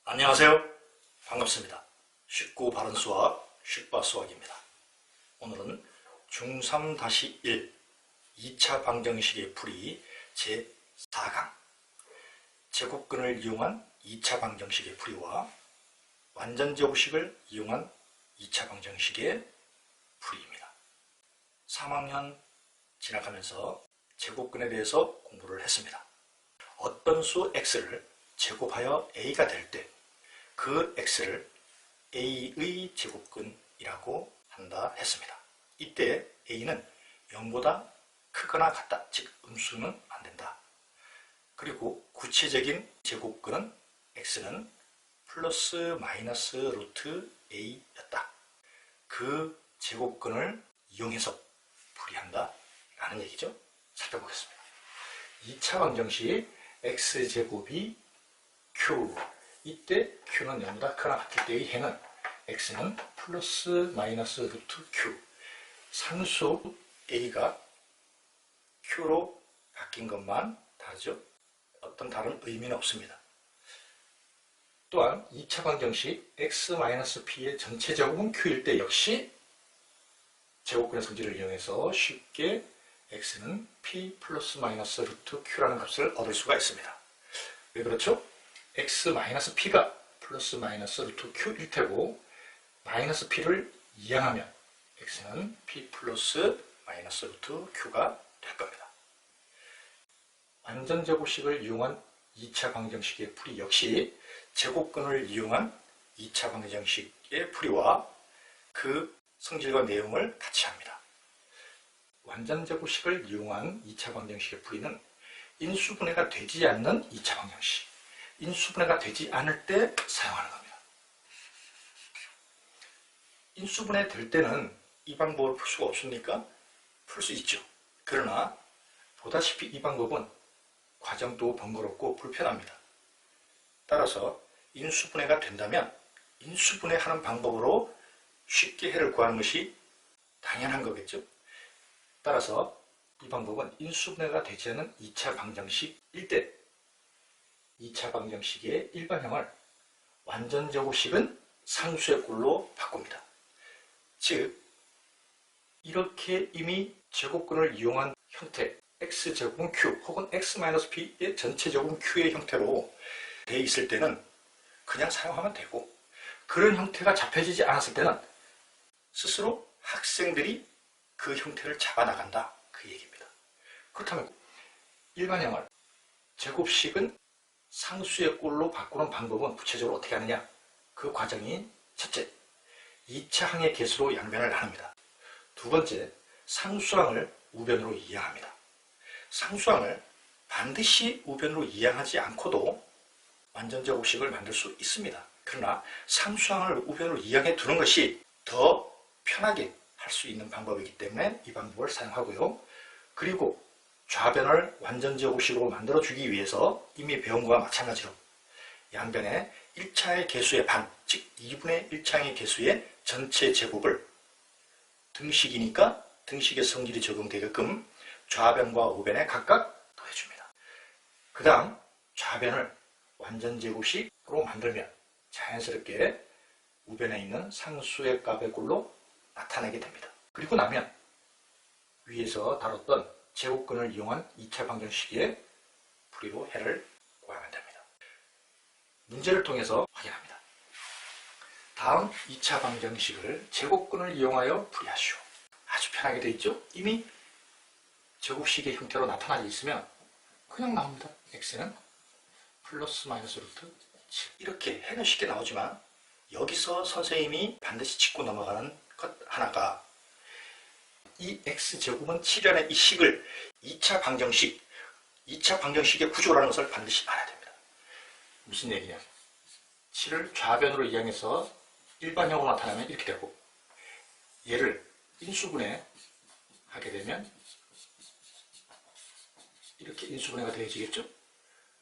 안녕하세요. 반갑습니다. 쉽고 바른 수학, 쉽바 수학입니다. 오늘은 중3-1 2차 방정식의 풀이 제4강 제곱근을 이용한 2차 방정식의 풀이와 완전제곱식을 이용한 2차 방정식의 풀이입니다. 3학년 지나가면서 제곱근에 대해서 공부를 했습니다. 어떤 수 x를 제곱하여 a가 될 때 그 x를 a의 제곱근이라고 한다 했습니다. 이때 a는 0보다 크거나 같다, 즉 음수는 안 된다. 그리고 구체적인 제곱근은 x는 플러스 마이너스 루트 a였다. 그 제곱근을 이용해서 풀이한다 라는 얘기죠. 살펴보겠습니다. 2차 방정식 x제곱이 q, 이때 q는 0보다 크거나 같을 때의 해는 x는 플러스 마이너스 루트 q, 상수 a가 q로 바뀐 것만 다르죠. 어떤 다른 의미는 없습니다. 또한 2차 방정식 x-p의 전체 제곱은 q일 때 역시 제곱근의 성질을 이용해서 쉽게 x는 p 플러스 마이너스 루트 q라는 값을 얻을 수가 있습니다. 왜 그렇죠? x-p가 플러스 마이너스 루트 q일 테고 마이너스 p를 이항하면 x는 p 플러스 마이너스 루트 q가 될 겁니다. 완전제곱식을 이용한 2차 방정식의 풀이 역시 제곱근을 이용한 2차 방정식의 풀이와 그 성질과 내용을 같이 합니다. 완전제곱식을 이용한 2차 방정식의 풀이는 인수분해가 되지 않는 2차 방정식, 인수분해가 되지 않을 때 사용하는 겁니다. 인수분해 될 때는 이 방법을 풀 수가 없습니까? 풀 수 있죠. 그러나 보다시피 이 방법은 과정도 번거롭고 불편합니다. 따라서 인수분해가 된다면 인수분해하는 방법으로 쉽게 해를 구하는 것이 당연한 거겠죠. 따라서 이 방법은 인수분해가 되지 않은 2차 방정식일 때 2차 방정식의 일반형을 완전제곱식은 상수의 꼴로 바꿉니다. 즉 이렇게 이미 제곱근을 이용한 형태 x제곱은 q 혹은 x-p의 전체 제곱은 q의 형태로 되어 있을 때는 그냥 사용하면 되고, 그런 형태가 잡혀지지 않았을 때는 스스로 학생들이 그 형태를 잡아나간다, 그 얘기입니다. 그렇다면 일반형을 제곱식은 상수의 꼴로 바꾸는 방법은 구체적으로 어떻게 하느냐? 그 과정이 첫째, 2차 항의 개수로 양변을 나눕니다. 두 번째, 상수항을 우변으로 이항합니다. 상수항을 반드시 우변으로 이항하지 않고도 완전제곱식을 만들 수 있습니다. 그러나 상수항을 우변으로 이항해 두는 것이 더 편하게 할 수 있는 방법이기 때문에 이 방법을 사용하고요. 그리고 좌변을 완전제곱식으로 만들어주기 위해서 이미 배운 것과 마찬가지로 양변에 1차의 개수의 반, 즉 2분의 1차의 개수의 전체 제곱을 등식이니까 등식의 성질이 적용되게끔 좌변과 우변에 각각 더해줍니다. 그 다음 좌변을 완전제곱식으로 만들면 자연스럽게 우변에 있는 상수의 값의 꼴로 나타내게 됩니다. 그리고 나면 위에서 다뤘던 제곱근을 이용한 2차 방정식의 풀이로 해를 구하면 됩니다. 문제를 통해서 확인합니다. 다음 2차 방정식을 제곱근을 이용하여 풀이하시오. 아주 편하게 되어 있죠? 이미 제곱식의 형태로 나타나 있으면 그냥 나옵니다. x는 플러스 마이너스 루트 7. 이렇게 해는 쉽게 나오지만 여기서 선생님이 반드시 짚고 넘어가는 것 하나가, 이 x제곱은 7이라는 이 식을 2차 방정식의 구조라는 것을 반드시 알아야 됩니다. 무슨 얘기냐? 7을 좌변으로 이항해서 일반형으로 나타나면 이렇게 되고, 얘를 인수분해 하게 되면 이렇게 인수분해가 되어지겠죠?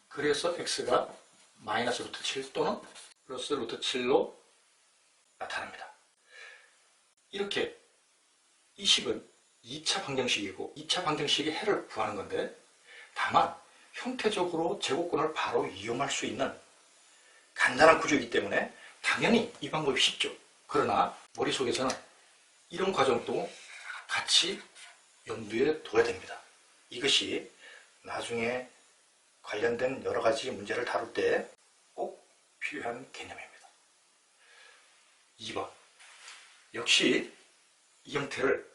그래서 x가 마이너스 루트 7 또는 플러스 루트 7로 나타납니다. 이렇게 이 식은 2차 방정식이고 2차 방정식의 해를 구하는 건데, 다만 형태적으로 제곱근을 바로 이용할 수 있는 간단한 구조이기 때문에 당연히 이 방법이 쉽죠. 그러나 머릿속에서는 이런 과정도 같이 염두에 둬야 됩니다. 이것이 나중에 관련된 여러 가지 문제를 다룰 때 꼭 필요한 개념입니다. 2번. 역시 이 형태를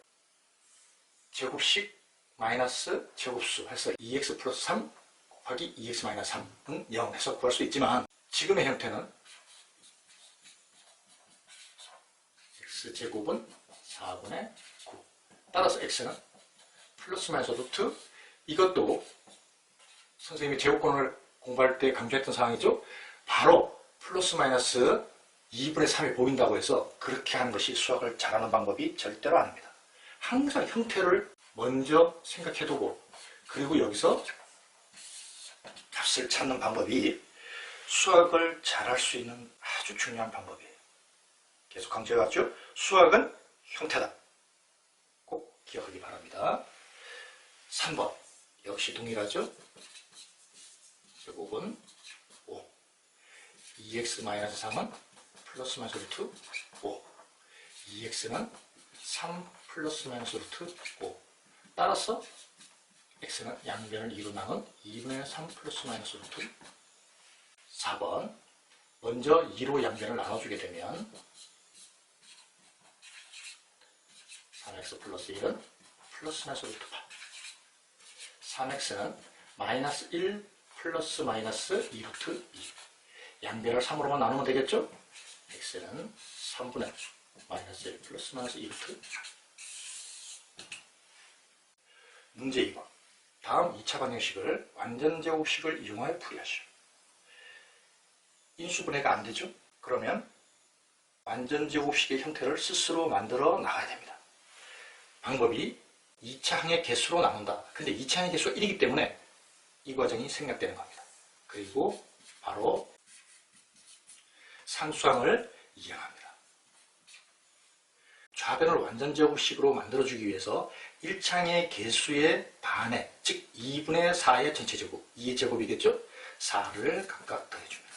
제곱식 마이너스 제곱수 해서 2x 플러스 3 곱하기 2x 마이너스 3은 0 해서 구할 수 있지만 지금의 형태는 x제곱은 4분의 9 따라서 x는 플러스 마이너스 루트 이것도 선생님이 제곱권을 공부할 때 강조했던 사항이죠. 바로 플러스 마이너스 2분의 3이 보인다고 해서 그렇게 하는 것이 수학을 잘하는 방법이 절대로 아닙니다. 항상 형태를 먼저 생각해두고 그리고 여기서 값을 찾는 방법이 수학을 잘할 수 있는 아주 중요한 방법이에요. 계속 강조해왔죠? 수학은 형태다. 꼭 기억하기 바랍니다. 3번 역시 동일하죠? 제곱은 5 2x-3은 플러스 마이너스 루트 5 2x는 3 플러스 마이너스 루트 5 따라서 x는 양변을 2로 나눈 2분의 3 플러스 마이너스 루트 4번 먼저 2로 양변을 나눠주게 되면 3x 플러스 1은 플러스 마이너스 루트 8 3x는 마이너스 1 플러스 마이너스 2 루트 2 양변을 3으로만 나누면 되겠죠? x는 3분의 마이너스 1 플러스 마이너스 2 루트 문제 2번 다음 2차 방정식을 완전제곱식을 이용하여 풀이하시오. 인수분해가 안되죠? 그러면 완전제곱식의 형태를 스스로 만들어 나가야 됩니다. 방법이 2차 항의 개수로 나눈다. 근데 2차 항의 개수가 1이기 때문에 이 과정이 생략되는 겁니다. 그리고 바로 상수항을 이용합니다. 좌변을 완전제곱식으로 만들어주기 위해서 1차항의 개수의 반에 즉 2분의 4의 전체제곱 2의 제곱이겠죠? 4를 각각 더해줍니다.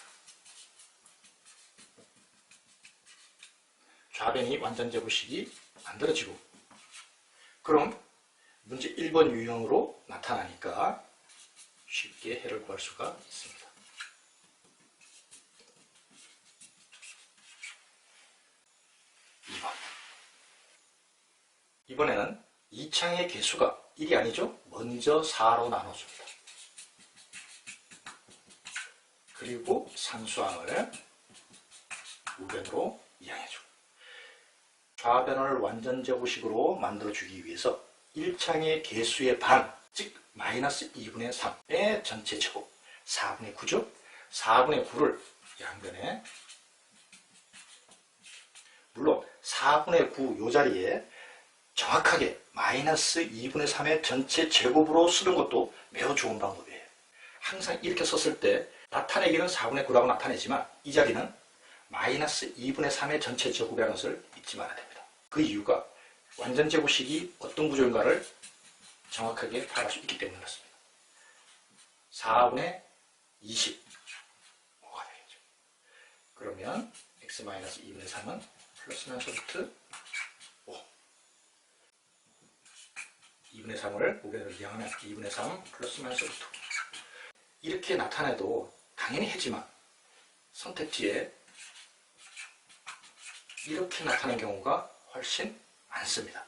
좌변이 완전제곱식이 만들어지고 그럼 문제 1번 유형으로 나타나니까 쉽게 해를 구할 수가 있습니다. 2번 이번에는 2차항의 개수가 1이 아니죠? 먼저 4로 나눠줍니다. 그리고 상수항을 우변으로 이항해주고 좌변을 완전제곱식으로 만들어주기 위해서 1차항의 개수의 반, 즉 마이너스 2분의 3의 전체 제곱 4분의 9죠? 4분의 9를 양변에 물론 4분의 9 요 자리에 정확하게 마이너스 2분의 3의 전체 제곱으로 쓰는 것도 매우 좋은 방법이에요. 항상 이렇게 썼을 때 나타내기는 4분의 9라고 나타내지만 이 자리는 마이너스 2분의 3의 전체 제곱이라는 것을 잊지 말아야 됩니다. 그 이유가 완전제곱식이 어떤 구조인가를 정확하게 파악할 수 있기 때문에 그렇습니다. 4분의 25가 되겠죠. 그러면 x-2분의 3은 플러스 마이너스 루트 5 2분의 3을 우변으로 이항하면 2분의 3 플러스 마이너스 루트 5 이렇게 나타내도 당연히 했지만 선택지에 이렇게 나타나는 경우가 훨씬 많습니다.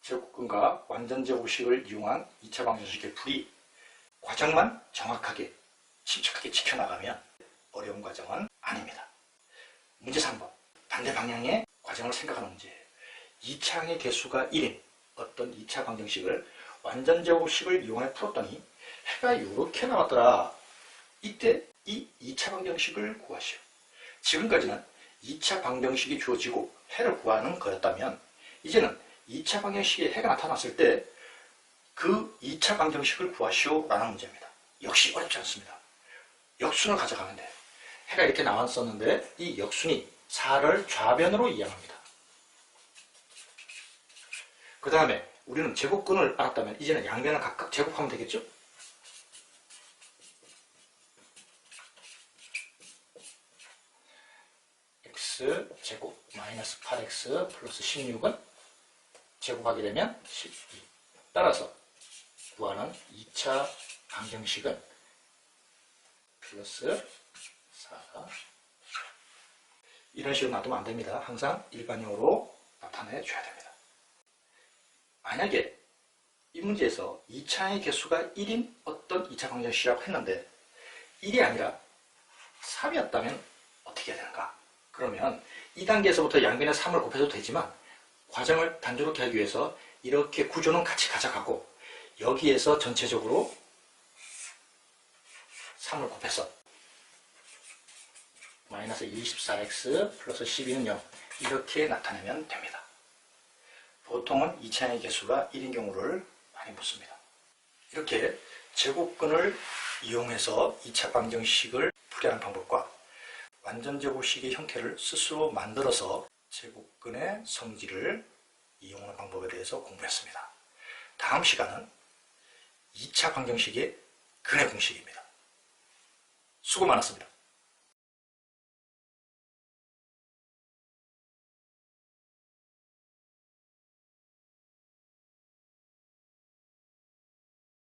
제곱근과 완전제곱식을 이용한 2차 방정식의 풀이 과정만 정확하게 침착하게 지켜나가면 어려운 과정은 아닙니다. 문제 3번 반대 방향의 과정을 생각하는 문제예요. 2차항의 개수가 1인 어떤 2차 방정식을 완전제곱식을 이용해 풀었더니 해가 이렇게 나왔더라. 이때 이 2차 방정식을 구하시오. 지금까지는 2차 방정식이 주어지고 해를 구하는 거였다면 이제는 2차 방정식에 해가 나타났을 때 그 2차 방정식을 구하시오 라는 문제입니다. 역시 어렵지 않습니다. 역순을 가져가면 돼요. 해가 이렇게 나왔었는데 이 역순이 4를 좌변으로 이항합니다. 그 다음에 우리는 제곱근을 알았다면 이제는 양변을 각각 제곱하면 되겠죠? x 제곱 마이너스 8x 플러스 16은 제곱하게 되면 12. 따라서 구하는 2차 방정식은 플러스 4가 이런 식으로 놔두면 안됩니다. 항상 일반형으로 나타내 줘야 됩니다. 만약에 이 문제에서 2차의 개수가 1인 어떤 2차 방정식이라고 했는데 1이 아니라 3이었다면 어떻게 해야 되는가? 그러면 2단계에서부터 양변에 3을 곱해도 되지만 과정을 단조롭게 하기 위해서 이렇게 구조는 같이 가져가고 여기에서 전체적으로 3을 곱해서 마이너스 24x 플러스 12는 0 이렇게 나타내면 됩니다. 보통은 2차의 개수가 1인 경우를 많이 묻습니다. 이렇게 제곱근을 이용해서 2차 방정식을 풀이하는 방법과 완전제곱식의 형태를 스스로 만들어서 제곱근의 성질을 이용하는 방법에 대해서 공부했습니다. 다음 시간은 2차 방정식의 근의 공식입니다. 수고 많았습니다.